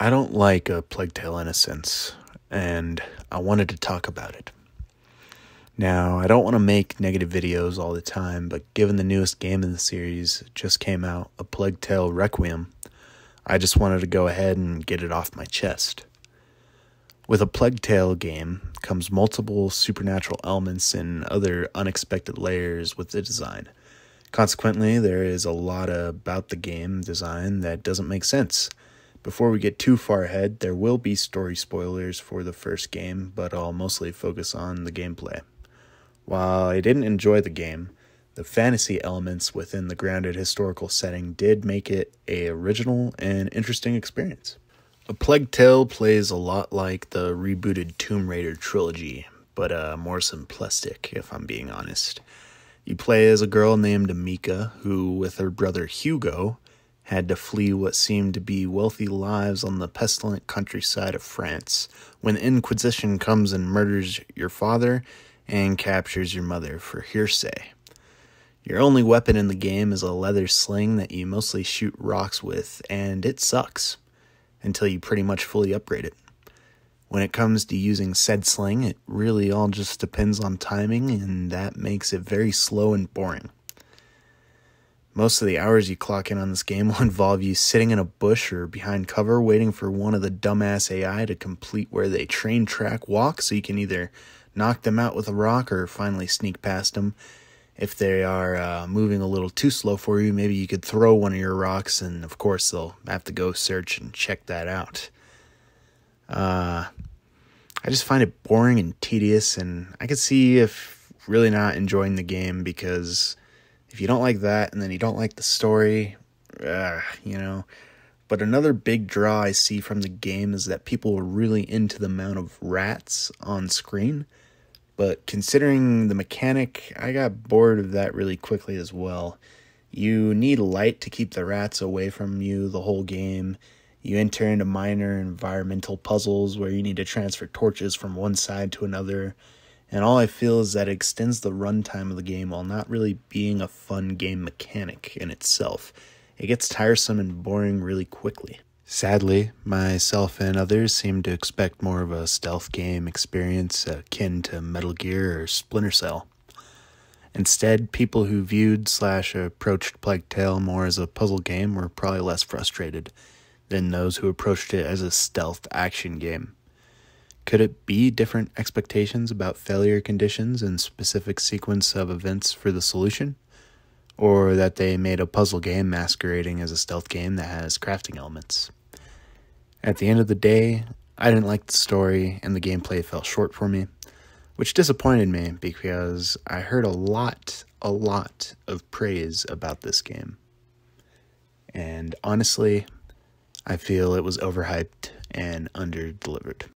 I don't like A Plague Tale: Innocence, and I wanted to talk about it. Now, I don't want to make negative videos all the time, but given the newest game in the series just came out, A Plague Tale: Requiem, I just wanted to go ahead and get it off my chest. With a Plague Tale game comes multiple supernatural elements and other unexpected layers with the design. Consequently, there is a lot about the game design that doesn't make sense. Before we get too far ahead, there will be story spoilers for the first game, but I'll mostly focus on the gameplay. While I didn't enjoy the game, the fantasy elements within the grounded historical setting did make it an original and interesting experience. A Plague Tale plays a lot like the rebooted Tomb Raider trilogy, but more simplistic, if I'm being honest. You play as a girl named Amika, who, with her brother Hugo, had to flee what seemed to be wealthy lives on the pestilent countryside of France, when the Inquisition comes and murders your father and captures your mother for hearsay. Your only weapon in the game is a leather sling that you mostly shoot rocks with, and it sucks until you pretty much fully upgrade it. When it comes to using said sling, it really all just depends on timing, and that makes it very slow and boring. Most of the hours you clock in on this game will involve you sitting in a bush or behind cover waiting for one of the dumbass AI to complete where they train track walk so you can either knock them out with a rock or finally sneak past them. If they are moving a little too slow for you, maybe you could throw one of your rocks, and of course they'll have to go search and check that out. I just find it boring and tedious, and I could see if really not enjoying the game, because if you don't like that and then you don't like the story, But another big draw I see from the game is that people are really into the amount of rats on screen. But considering the mechanic, I got bored of that really quickly as well. You need light to keep the rats away from you the whole game. You enter into minor environmental puzzles where you need to transfer torches from one side to another. And all I feel is that it extends the runtime of the game while not really being a fun game mechanic in itself. It gets tiresome and boring really quickly. Sadly, myself and others seem to expect more of a stealth game experience akin to Metal Gear or Splinter Cell. Instead, people who viewed/approached Plague Tale more as a puzzle game were probably less frustrated than those who approached it as a stealth action game. Could it be different expectations about failure conditions and specific sequence of events for the solution? Or that they made a puzzle game masquerading as a stealth game that has crafting elements? At the end of the day, I didn't like the story and the gameplay fell short for me, which disappointed me because I heard a lot of praise about this game. And honestly, I feel it was overhyped and under-delivered.